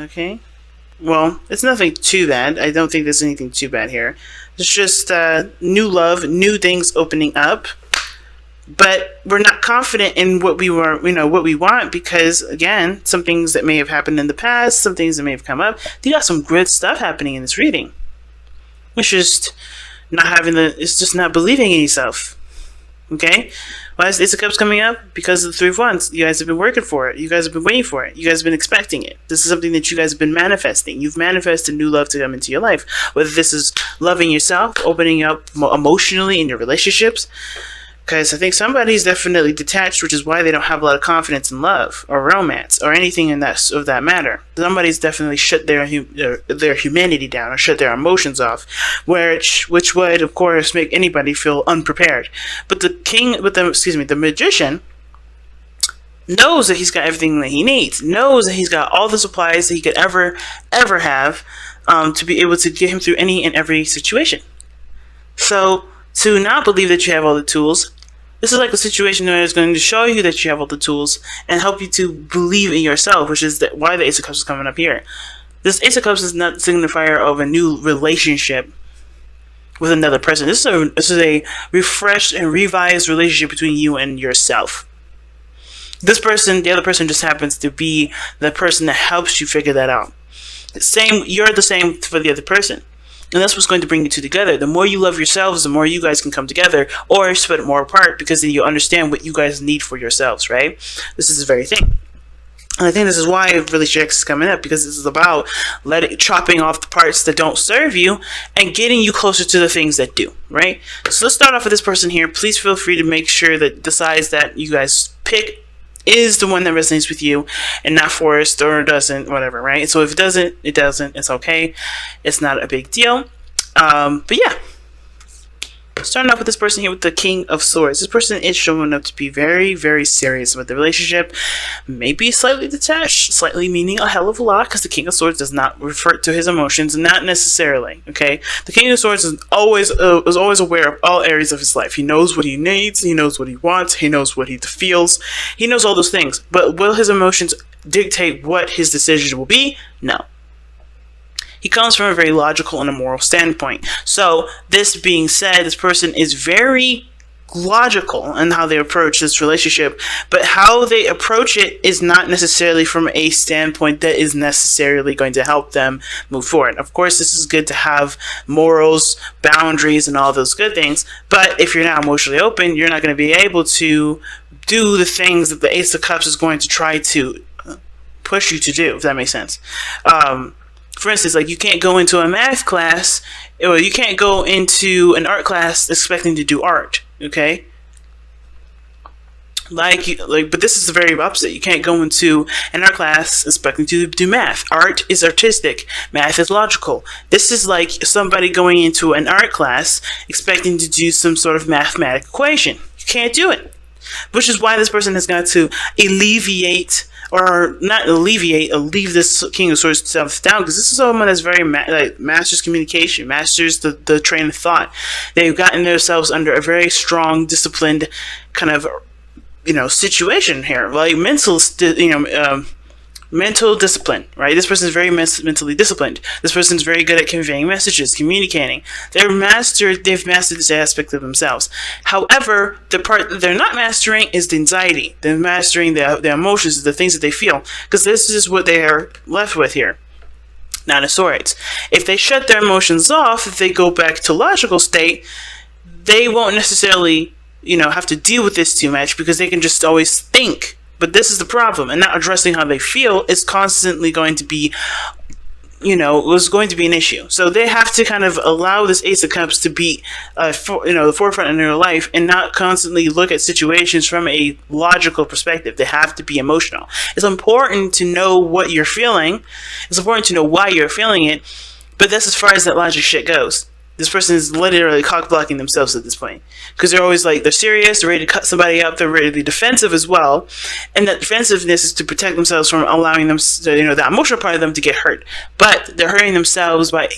Okay. Well, it's nothing too bad. I don't think there's anything too bad here. It's just new love, new things opening up. But we're not confident in what we were, what we want, because again, some things that may have happened in the past, some things that may have come up. You got some good stuff happening in this reading. It's just it's just not believing in yourself. Okay? Why is the Ace of Cups coming up? Because of the Three of Wands. You guys have been working for it. You guys have been waiting for it. You guys have been expecting it. This is something that you guys have been manifesting. You've manifested new love to come into your life. Whether this is loving yourself, opening up emotionally in your relationships. Because I think somebody's definitely detached, which is why they don't have a lot of confidence in love or romance or anything in that matter. Somebody's definitely shut their humanity down or shut their emotions off, which would, of course, make anybody feel unprepared. But the magician knows that he's got everything that he needs, knows that he's got all the supplies that he could ever have to be able to get him through any and every situation. So to not believe that you have all the tools, this is like a situation that is going to show you that you have all the tools and help you to believe in yourself, which is why the Ace of Cups is coming up here. This Ace of Cups is not a signifier of a new relationship with another person. This is a refreshed and revised relationship between you and yourself. This person, the other person, just happens to be the person that helps you figure that out. You're the same for the other person. And that's what's going to bring you two together. The more you love yourselves, the more you guys can come together, or split it more apart, because then you understand what you guys need for yourselves, right? This is the very thing. And I think this is why Relationship X is coming up, because this is about chopping off the parts that don't serve you and getting you closer to the things that do, right? So let's start off with this person here. Please feel free to make sure that the size that you guys pick is the one that resonates with you and not forced or doesn't, whatever, right? So if it doesn't, it doesn't. It's okay. It's not a big deal. But yeah. Starting off with this person here with the King of Swords. This person is showing up to be very, very serious with the relationship. Maybe slightly detached, slightly meaning a hell of a lot, because the King of Swords does not refer to his emotions, not necessarily, okay? The King of Swords is always aware of all areas of his life. He knows what he needs, he knows what he wants, he knows what he feels, he knows all those things. But will his emotions dictate what his decision will be? No. He comes from a very logical and a moral standpoint. So, this being said, this person is very logical in how they approach this relationship, but how they approach it is not necessarily from a standpoint that is necessarily going to help them move forward. Of course, this is good to have morals, boundaries, and all those good things, but if you're not emotionally open, you're not going to be able to do the things that the Ace of Cups is going to try to push you to do, if that makes sense. For instance, like, you can't go into a math class, or you can't go into an art class expecting to do art, okay? But this is the very opposite. You can't go into an art class expecting to do math. Art is artistic. Math is logical. This is like somebody going into an art class expecting to do some sort of mathematical equation. You can't do it. Which is why this person has got to leave this King of Swords stuff down, because this is someone that's very masters communication, masters the train of thought. They've gotten themselves under a very strong, disciplined kind of situation here, like mental discipline, right? This person is very mentally disciplined. This person is very good at conveying messages, communicating. They've mastered this aspect of themselves. However, the part that they're not mastering is the anxiety. They're mastering the emotions, the things that they feel, because this is what they are left with here. Nine of Swords. If they shut their emotions off, if they go back to logical state, they won't necessarily, have to deal with this too much, because they can just always think. But this is the problem, and not addressing how they feel is constantly going to be, was going to be an issue. So they have to kind of allow this Ace of Cups to be, the forefront in their life, and not constantly look at situations from a logical perspective. They have to be emotional. It's important to know what you're feeling. It's important to know why you're feeling it, but that's as far as that logic shit goes. This person is literally cock-blocking themselves at this point, because they're always they're serious, they're ready to cut somebody up, they're ready to be defensive as well, and that defensiveness is to protect themselves from allowing them, the emotional part of them to get hurt. But they're hurting themselves by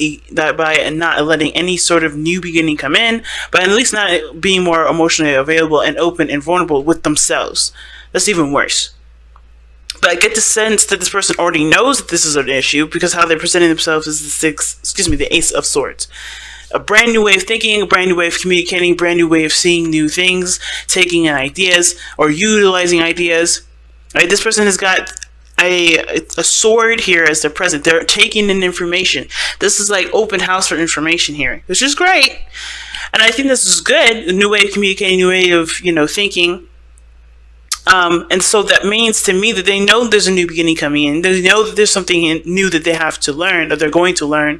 not letting any sort of new beginning come in, but at least not being more emotionally available and open and vulnerable with themselves. That's even worse. But I get the sense that this person already knows that this is an issue because how they're presenting themselves is the Ace of Swords. A brand new way of thinking, a brand new way of communicating, a brand new way of seeing new things, taking in ideas or utilizing ideas. Right? This person has got a sword here as their present. They're taking in information. This is like open house for information here, which is great. And I think this is good. A new way of communicating, a new way of, thinking. And so that means to me that they know there's a new beginning coming in. They know that there's something new that they have to learn, or they're going to learn.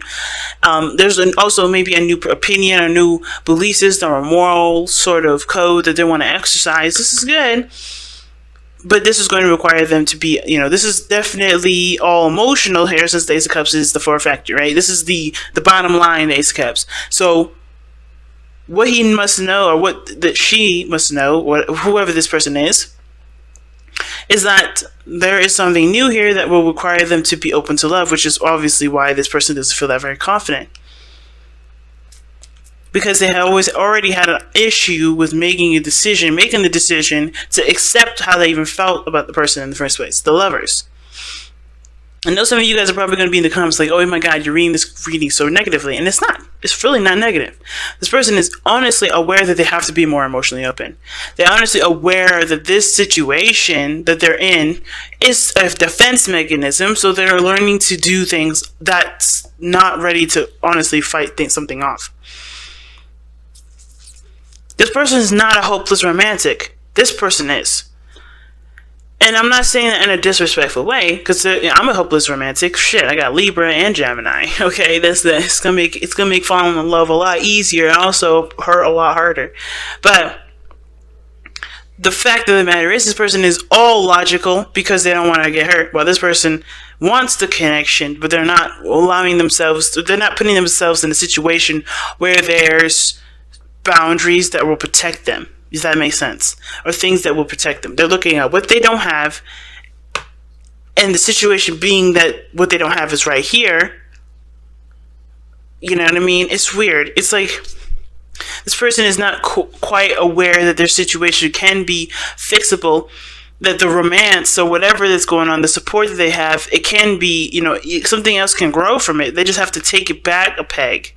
There's also maybe a new opinion, a new belief system, or moral sort of code that they want to exercise. This is good. But this is going to require them to be, this is definitely all emotional here, since the Ace of Cups is the four factor, right? This is the bottom line, the Ace of Cups. So what he must know, or what that she must know, whoever this person is that there is something new here that will require them to be open to love, which is obviously why this person doesn't feel that very confident. Because they have already had an issue with making the decision to accept how they even felt about the person in the first place, the lovers. I know some of you guys are probably going to be in the comments like, oh my god, you're reading this reading so negatively. And it's not. It's really not negative. This person is honestly aware that they have to be more emotionally open. They're honestly aware that this situation that they're in is a defense mechanism, so they're learning to do things that's not ready to honestly fight something off. This person is not a hopeless romantic. This person is. And I'm not saying that in a disrespectful way, because I'm a hopeless romantic. Shit, I got Libra and Gemini. Okay, it's gonna make falling in love a lot easier, and also hurt a lot harder. But the fact of the matter is, this person is all logical because they don't want to get hurt. While this person wants the connection, but they're not allowing themselves. They're not putting themselves in a situation where there's boundaries that will protect them. Does that make sense? Or things that will protect them. They're looking at what they don't have, and the situation being that what they don't have is right here. You know what I mean? It's weird. It's like this person is not quite aware that their situation can be fixable, that the romance or whatever that's going on, the support that they have, it can be, something else can grow from it. They just have to take it back a peg.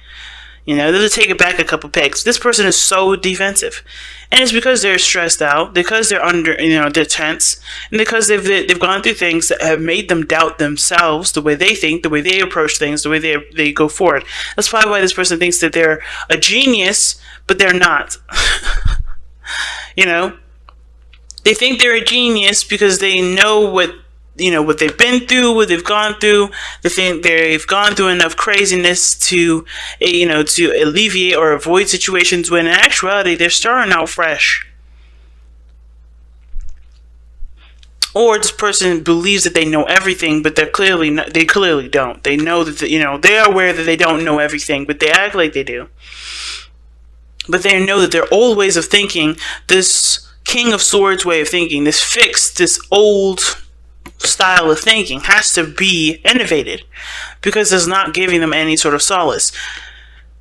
They have to take it back a couple pegs. This person is so defensive. And it's because they're stressed out, because they're under, they're tense, and because they've gone through things that have made them doubt themselves, the way they think, the way they approach things, the way they go forward. That's probably why this person thinks that they're a genius, but they're not. They think they're a genius because they know what they've been through, what they've gone through. They think they've gone through enough craziness to alleviate or avoid situations when in actuality they're starting out fresh. Or this person believes that they know everything, but they clearly don't. They know that they are aware that they don't know everything, but they act like they do. But they know that their old ways of thinking, this King of Swords way of thinking, this fixed, this old style of thinking has to be innovated because it's not giving them any sort of solace.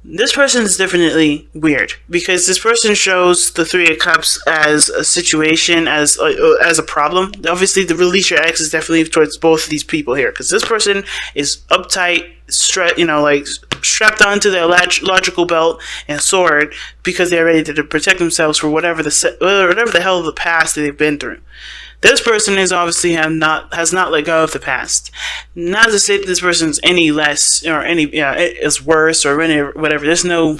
This person is definitely weird because this person shows the Three of Cups as a situation, as a problem. Obviously, the release your ex is definitely towards both of these people here because this person is uptight, strapped onto their logical belt and sword because they're ready to protect themselves for whatever the hell of the past that they've been through. This person is obviously has not let go of the past. Not to say that this person's any less or any is worse or any whatever. There's no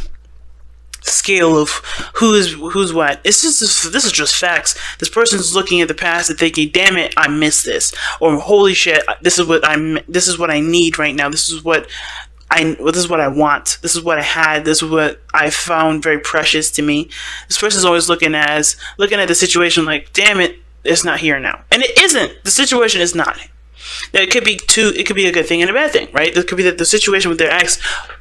scale of who's what. It's just this is just facts. This person's looking at the past and thinking, "Damn it, I missed this," or "Holy shit, this is what I need right now. This is what I want. This is what I had. This is what I found very precious to me." This person's always looking at the situation like, "Damn it, it's not here now," and it isn't. The situation is not. It could be a good thing and a bad thing, right? It could be that the situation with their ex,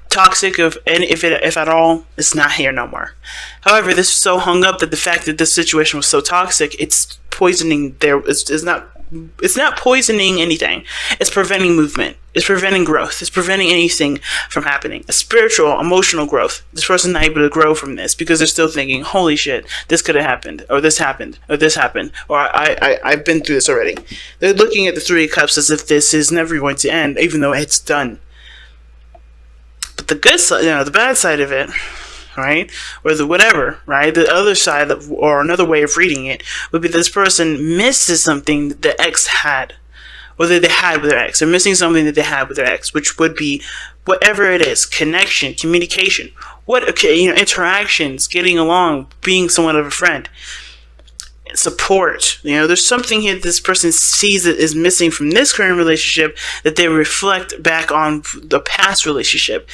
toxic if at all, it's not here no more. However, this is so hung up that the fact that this situation was so toxic, it's poisoning it's not poisoning anything. It's preventing movement. It's preventing growth. It's preventing anything from happening. A spiritual, emotional growth. This person's not able to grow from this because they're still thinking, holy shit, this could have happened, or this happened, or this happened, or I've been through this already. They're looking at the Three of Cups as if this is never going to end, even though it's done. But the good side, the bad side of it, right, or the whatever, right, the other side, or another way of reading it, would be this person misses something that the ex had, or that they had with their ex. They're missing something that they had with their ex, which would be whatever it is: connection, communication, interactions, getting along, being somewhat of a friend, support. There's something here that this person sees that is missing from this current relationship that they reflect back on the past relationship,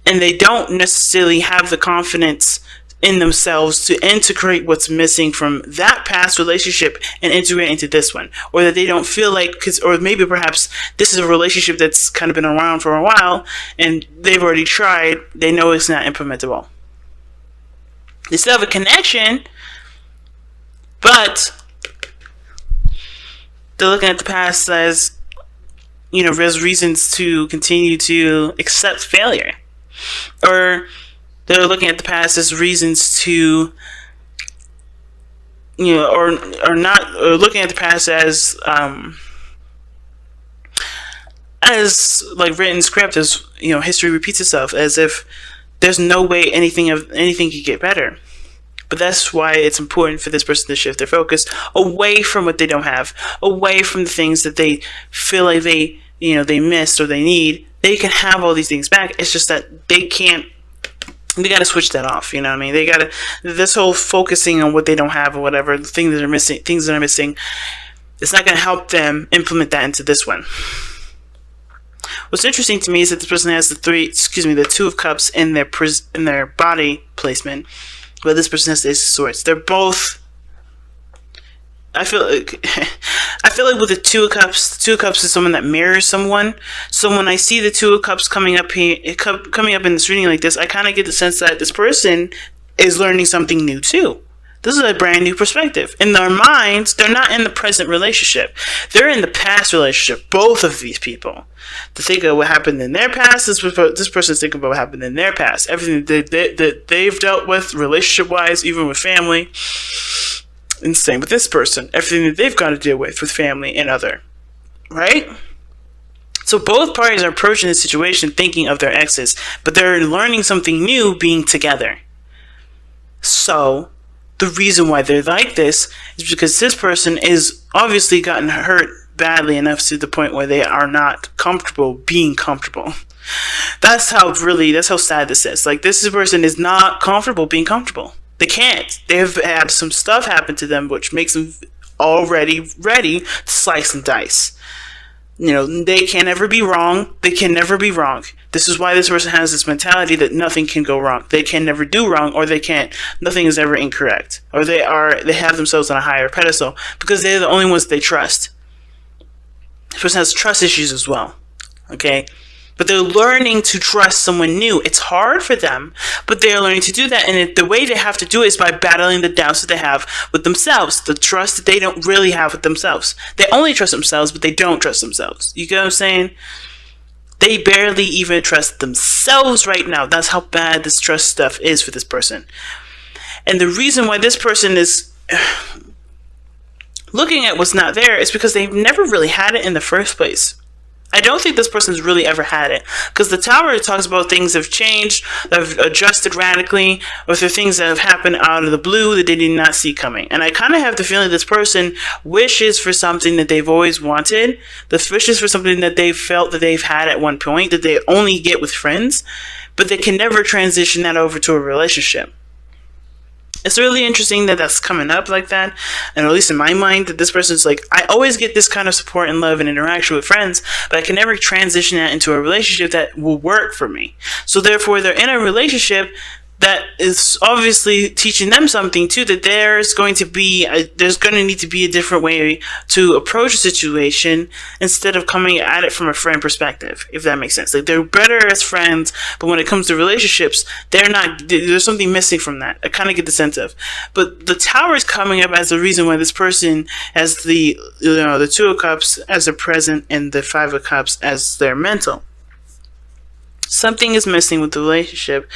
and they don't necessarily have the confidence in themselves to integrate what's missing from that past relationship and integrate into this one, or that they don't feel like, or maybe perhaps this is a relationship that's kind of been around for a while and they've already tried, they know it's not implementable. They still have a connection, but they're looking at the past as, there's reasons to continue to accept failure, or they're looking at the past as reasons to, or looking at the past as like written script, as history repeats itself, as if there's no way anything could get better. But that's why it's important for this person to shift their focus away from what they don't have, away from the things that they feel like they missed or they need. They can have all these things back. It's just that they can't. They got to switch that off. You know what I mean? They got to, this whole focusing on what they don't have or whatever, the things that are missing, it's not going to help them implement that into this one. What's interesting to me is that this person has the Two of Cups in their body placement, but this person has the Ace of Swords. They're both, I feel like with the Two of Cups is someone that mirrors someone. So when I see the Two of Cups coming up here, coming up in this reading like this, I kind of get the sense that this person is learning something new too. This is a brand new perspective. In their minds, they're not in the present relationship. They're in the past relationship. Both of these people. To think of what happened in their past, this person's thinking about what happened in their past. Everything that they've dealt with, relationship-wise, even with family. And same with this person. Everything that they've got to deal with family and other. Right? So both parties are approaching the situation thinking of their exes, but they're learning something new being together. So the reason why they're like this is because this person is obviously gotten hurt badly enough to the point where they are not comfortable being comfortable. That's how sad this is. Like, this person is not comfortable being comfortable. They can't. They've had some stuff happen to them which makes them already ready to slice and dice. They can never be wrong. They can never be wrong. This is why this person has this mentality that nothing can go wrong. They can never do wrong, or nothing is ever incorrect. Or they have themselves on a higher pedestal because they're the only ones they trust. This person has trust issues as well. Okay? But they're learning to trust someone new. It's hard for them, but they're learning to do that. And the way they have to do it is by battling the doubts that they have with themselves, the trust that they don't really have with themselves. They only trust themselves, but they don't trust themselves. You get what I'm saying? They barely even trust themselves right now. That's how bad this trust stuff is for this person. And the reason why this person is looking at what's not there is because they've never really had it in the first place. I don't think this person's really ever had it, because the Tower talks about things that have changed, that have adjusted radically, or through things that have happened out of the blue that they did not see coming. And I kind of have the feeling this person wishes for something that they've always wanted, wishes for something that they've felt that they've had at one point, that they only get with friends, but they can never transition that over to a relationship. It's really interesting that that's coming up like that, and at least in my mind, that this person's like, I always get this kind of support and love and interaction with friends, but I can never transition that into a relationship that will work for me. So therefore, they're in a relationship that is obviously teaching them something too, that there's going to need to be a different way to approach a situation instead of coming at it from a friend perspective, if that makes sense. Like, they're better as friends, but when it comes to relationships, there's something missing from that. I kind of get the sense of. But the Tower is coming up as the reason why this person has the Two of Cups as their present and the Five of Cups as their mental. Something is missing with the relationship,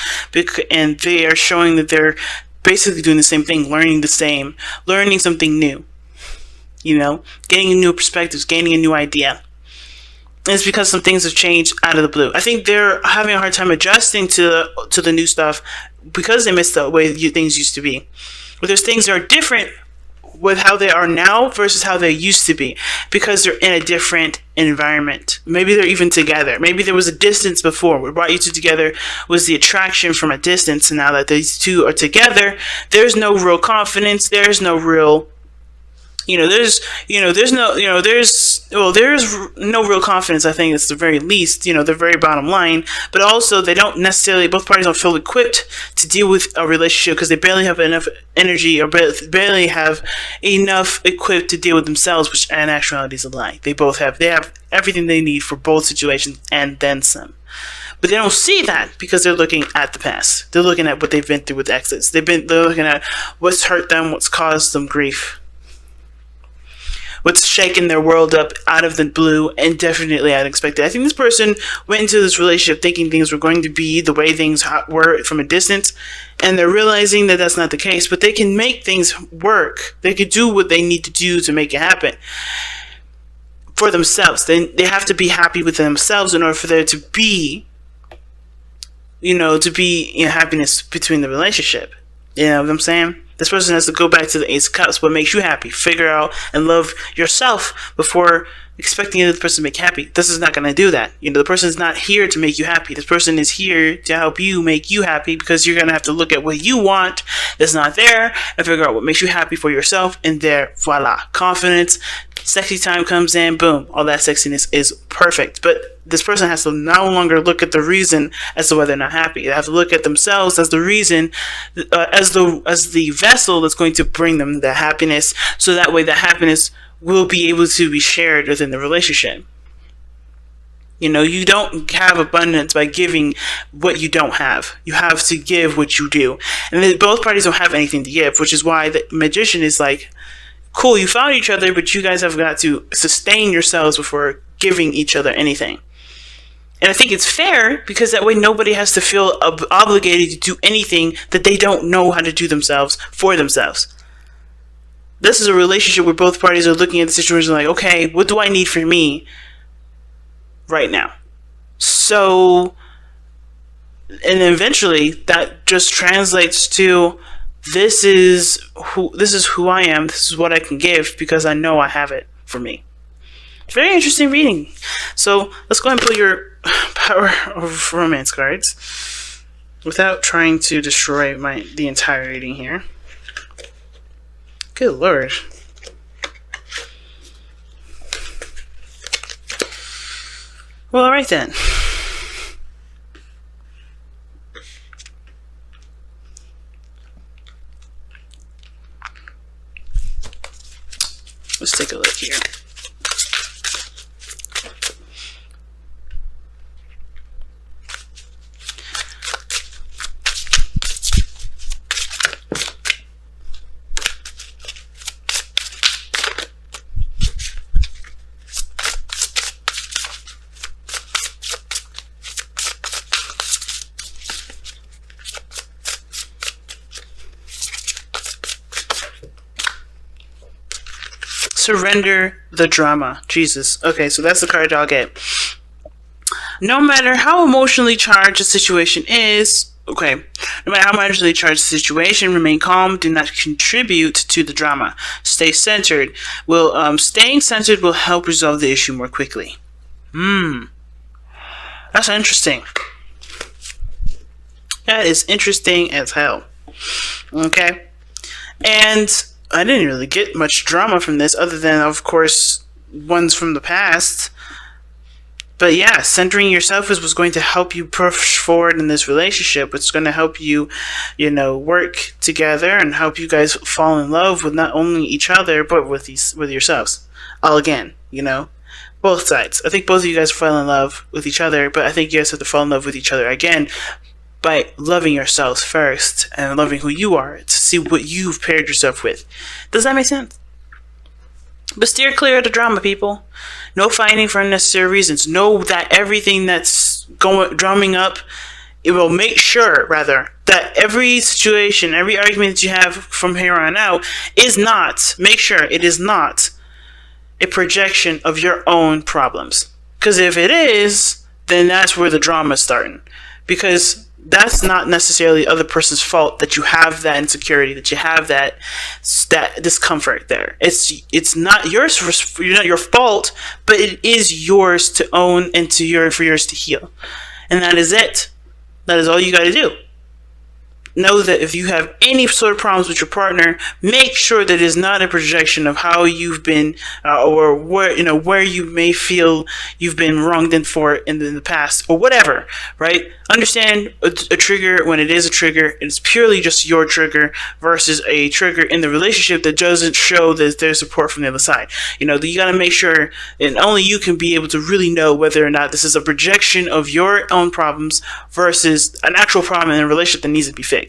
and they are showing that they're basically doing the same thing, learning something new, getting new perspectives, gaining a new idea. And it's because some things have changed out of the blue. I think they're having a hard time adjusting to the new stuff because they miss the way things used to be. But there's things that are different with how they are now versus how they used to be, because they're in a different environment. Maybe they're even together. Maybe there was a distance before. What brought you two together was the attraction from a distance, and now that these two are together, there's no real confidence. There's no real there's no real confidence. I think it's the very least, the very bottom line. But also, both parties don't feel equipped to deal with a relationship because they barely have enough energy, or barely have enough equipped to deal with themselves, which in actuality is a lie. They have everything they need for both situations and then some. But they don't see that because they're looking at the past. They're looking at what they've been through with exes. They're looking at what's hurt them, what's caused them grief, what's shaking their world up out of the blue and definitely unexpected. I think this person went into this relationship thinking things were going to be the way things were from a distance, and they're realizing that that's not the case, but they can make things work. They can do what they need to do to make it happen for themselves. They have to be happy with themselves in order for there to be, happiness between the relationship. You know what I'm saying? This person has to go back to the Ace of Cups. What makes you happy? Figure out and love yourself before expecting the other person to make you happy. This is not going to do that. The person is not here to make you happy. This person is here to help you make you happy, because you're going to have to look at what you want that's not there and figure out what makes you happy for yourself. And there, voila, confidence, sexy time comes in, boom, all that sexiness is perfect. But this person has to no longer look at the reason as to why they're not happy. They have to look at themselves as the reason, as the vessel that's going to bring them the happiness, so that way the happiness will be able to be shared within the relationship. You don't have abundance by giving what you don't have. You have to give what you do. And then both parties don't have anything to give, which is why the Magician is like, cool, you found each other, but you guys have got to sustain yourselves before giving each other anything. And I think it's fair, because that way nobody has to feel obligated to do anything that they don't know how to do themselves for themselves. This is a relationship where both parties are looking at the situation like, okay, what do I need for me right now? So, and eventually that just translates to, this is who I am. This is what I can give, because I know I have it for me. Very interesting reading. So let's go ahead and pull your Power of Romance cards without trying to destroy the entire reading here. Good Lord. Well, alright then. Let's take a look here. Surrender the drama. Jesus. Okay, so that's the card I'll get. No matter how emotionally charged a situation is, no matter how emotionally charged the situation, remain calm. Do not contribute to the drama. Stay centered. Staying centered will help resolve the issue more quickly. That's interesting. That is interesting as hell. Okay? And I didn't really get much drama from this, other than, of course, ones from the past. But yeah, centering yourself is what's going to help you push forward in this relationship. It's going to help you, work together and help you guys fall in love with not only each other but with yourselves. All again, both sides. I think both of you guys fell in love with each other, but I think you guys have to fall in love with each other again by loving yourselves first and loving who you are to see what you've paired yourself with. Does that make sense? But steer clear of the drama, people. No fighting for unnecessary reasons. Know that everything that's drumming up, it will make sure, rather, that every situation, every argument that you have from here on out make sure it is not a projection of your own problems. Because if it is, then that's where the drama is starting. Because that's not necessarily the other person's fault that you have that insecurity, that you have that discomfort there. It's not yours, not your fault, but it is yours to own and for yours to heal. And that is it. That is all you got to do. Know that if you have any sort of problems with your partner, make sure that it is not a projection of how you've been or where you may feel you've been wronged in the past or whatever, right? Understand a trigger when it is a trigger. It's purely just your trigger versus a trigger in the relationship that doesn't show that there's support from the other side. You got to make sure, and only you can be able to really know whether or not this is a projection of your own problems versus an actual problem in a relationship that needs to be fixed.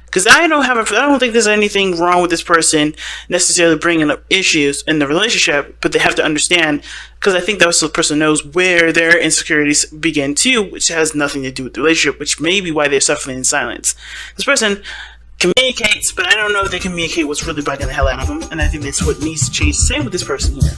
Because I don't think there's anything wrong with this person necessarily bringing up issues in the relationship, but they have to understand, because I think that the person knows where their insecurities begin too, which has nothing to do with the relationship, which may be why they're suffering in silence. This person communicates, but I don't know if they communicate what's really bugging the hell out of them, and I think that's what needs to change. Same with this person here.